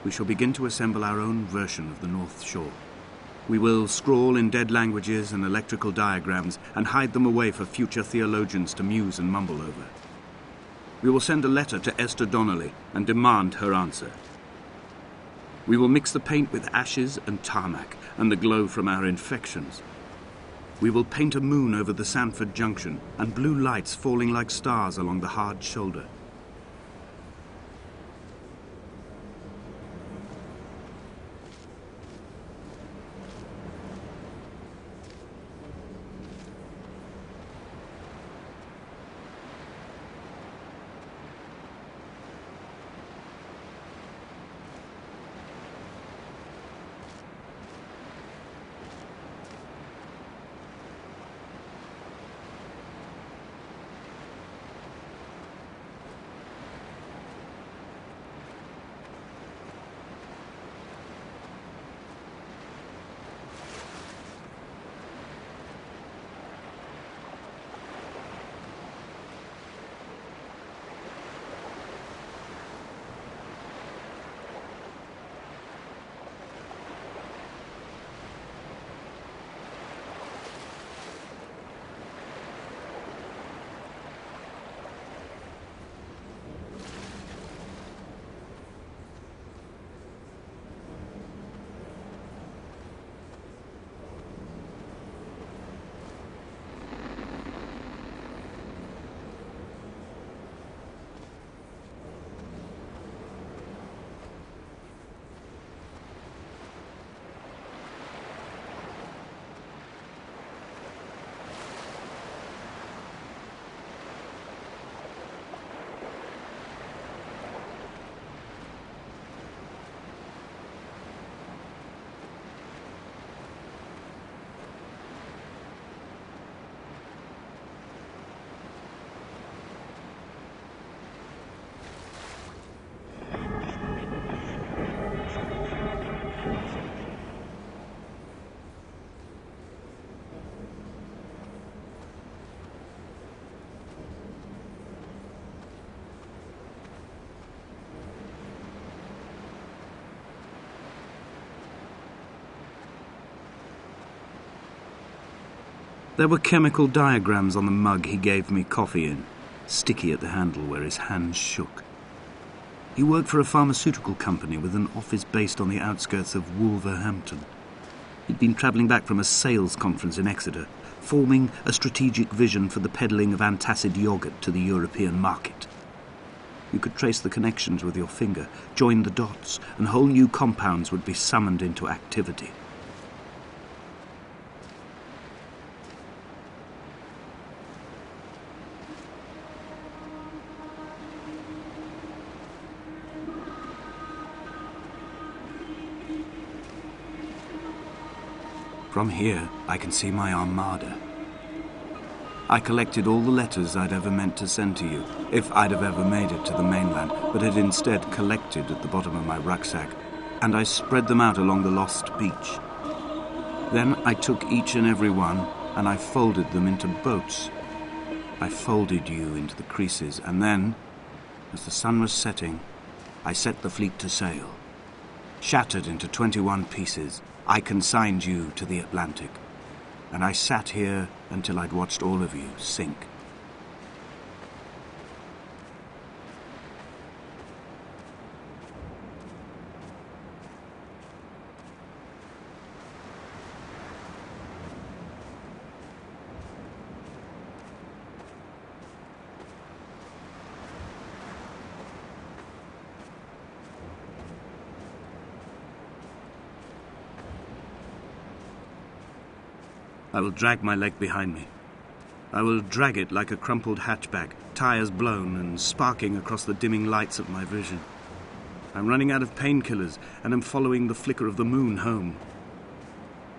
we shall begin to assemble our own version of the North Shore. We will scrawl in dead languages and electrical diagrams and hide them away for future theologians to muse and mumble over. We will send a letter to Esther Donnelly and demand her answer. We will mix the paint with ashes and tarmac and the glow from our infections. We will paint a moon over the Sanford Junction and blue lights falling like stars along the hard shoulder. There were chemical diagrams on the mug he gave me coffee in, sticky at the handle where his hands shook. He worked for a pharmaceutical company with an office based on the outskirts of Wolverhampton. He'd been travelling back from a sales conference in Exeter, forming a strategic vision for the peddling of antacid yogurt to the European market. You could trace the connections with your finger, join the dots, and whole new compounds would be summoned into activity. From here, I can see my armada. I collected all the letters I'd ever meant to send to you, if I'd have ever made it to the mainland, but had instead collected at the bottom of my rucksack, and I spread them out along the lost beach. Then I took each and every one, and I folded them into boats. I folded you into the creases, and then, as the sun was setting, I set the fleet to sail. Shattered into 21 pieces, I consigned you to the Atlantic, and I sat here until I'd watched all of you sink. I will drag my leg behind me. I will drag it like a crumpled hatchback, tires blown and sparking across the dimming lights of my vision. I'm running out of painkillers and am following the flicker of the moon home.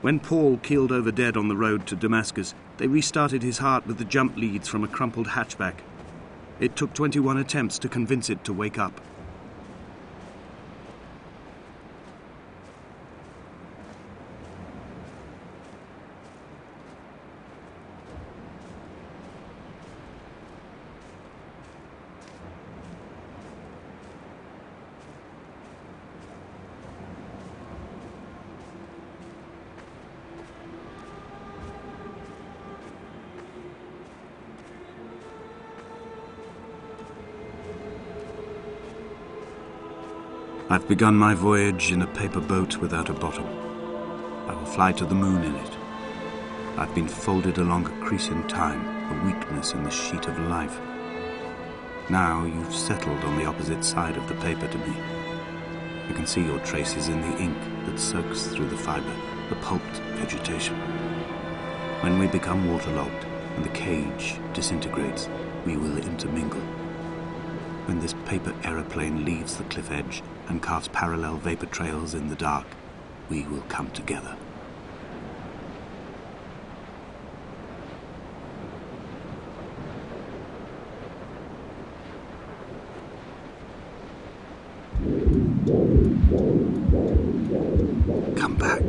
When Paul keeled over dead on the road to Damascus, they restarted his heart with the jump leads from a crumpled hatchback. It took 21 attempts to convince it to wake up. I've begun my voyage in a paper boat without a bottom. I will fly to the moon in it. I've been folded along a crease in time, a weakness in the sheet of life. Now you've settled on the opposite side of the paper to me. I can see your traces in the ink that soaks through the fiber, the pulped vegetation. When we become waterlogged and the cage disintegrates, we will intermingle. When this paper aeroplane leaves the cliff edge and carves parallel vapor trails in the dark, we will come together. Come back.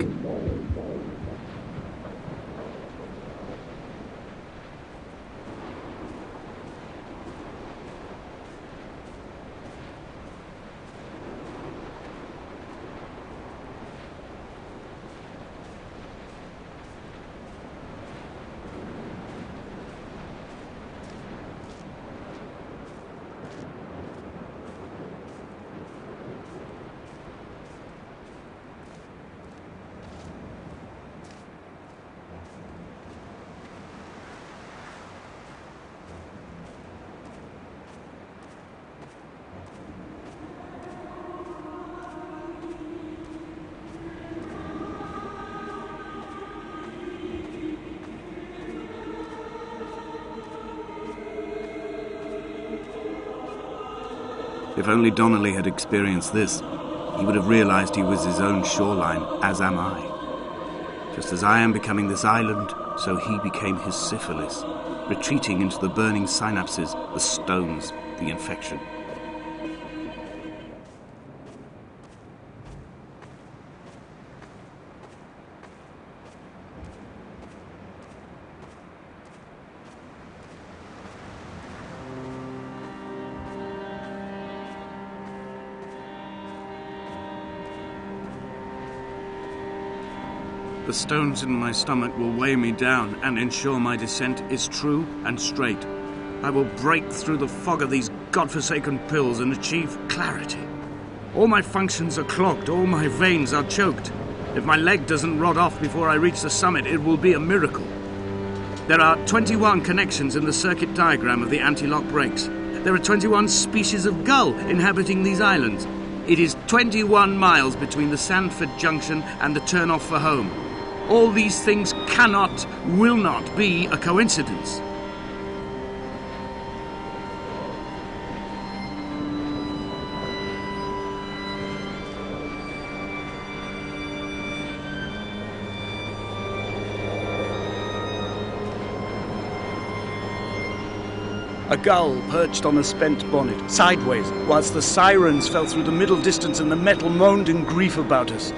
If only Donnelly had experienced this, he would have realized he was his own shoreline, as am I. Just as I am becoming this island, so he became his syphilis, retreating into the burning synapses, the stones, the infection. The stones in my stomach will weigh me down and ensure my descent is true and straight. I will break through the fog of these godforsaken pills and achieve clarity. All my functions are clogged, all my veins are choked. If my leg doesn't rot off before I reach the summit, it will be a miracle. There are 21 connections in the circuit diagram of the anti-lock brakes. There are 21 species of gull inhabiting these islands. It is 21 miles between the Sandford Junction and the turn-off for home. All these things cannot, will not be a coincidence. A gull perched on a spent bonnet, sideways, whilst the sirens fell through the middle distance and the metal moaned in grief about us.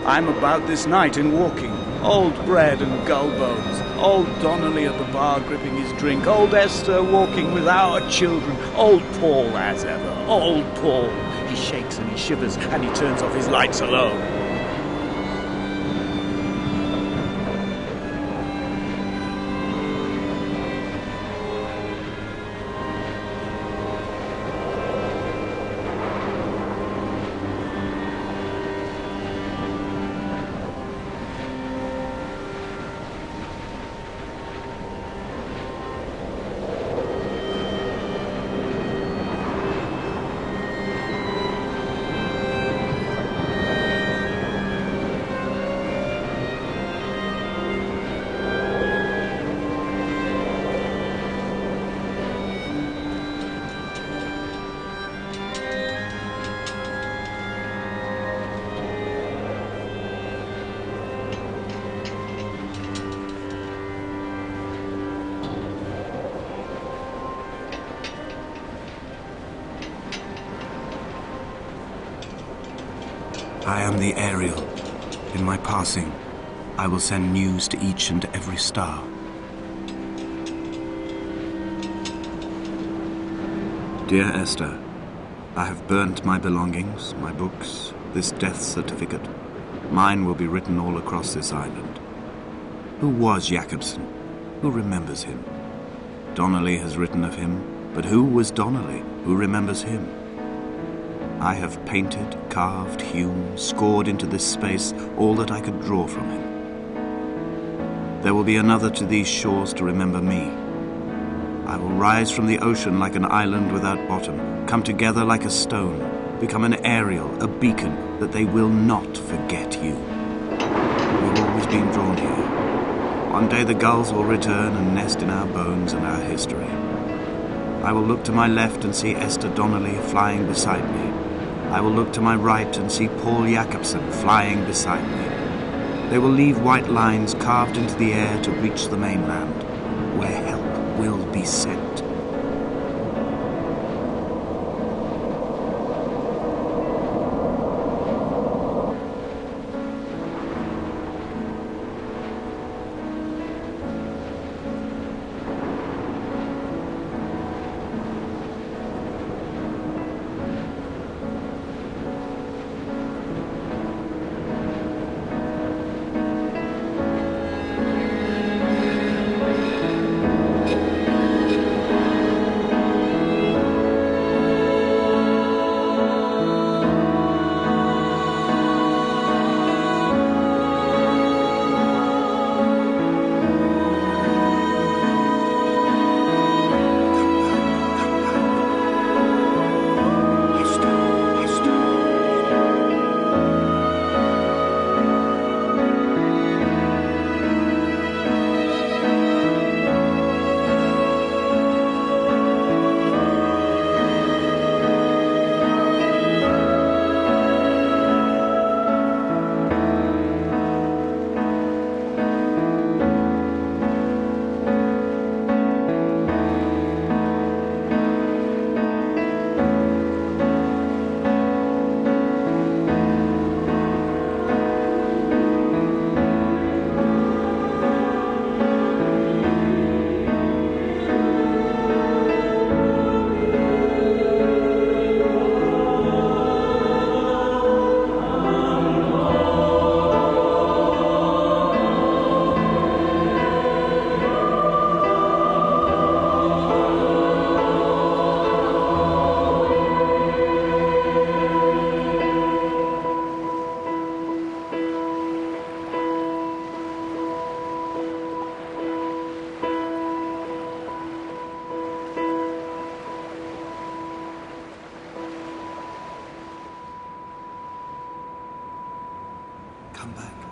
I'm about this night in walking, old bread and gull bones, old Donnelly at the bar gripping his drink, old Esther walking with our children, old Paul as ever, old Paul. He shakes and he shivers and he turns off his lights alone. I am the Ariel. In my passing, I will send news to each and every star. Dear Esther, I have burnt my belongings, my books, this death certificate. Mine will be written all across this island. Who was Jacobson? Who remembers him? Donnelly has written of him, but who was Donnelly? Who remembers him? I have painted, carved, hewn, scored into this space all that I could draw from him. There will be another to these shores to remember me. I will rise from the ocean like an island without bottom, come together like a stone, become an aerial, a beacon, that they will not forget you. We've always been drawn here. One day the gulls will return and nest in our bones and our history. I will look to my left and see Esther Donnelly flying beside me. I will look to my right and see Paul Jacobsen flying beside me. They will leave white lines carved into the air to reach the mainland, where help will be sent. Come back.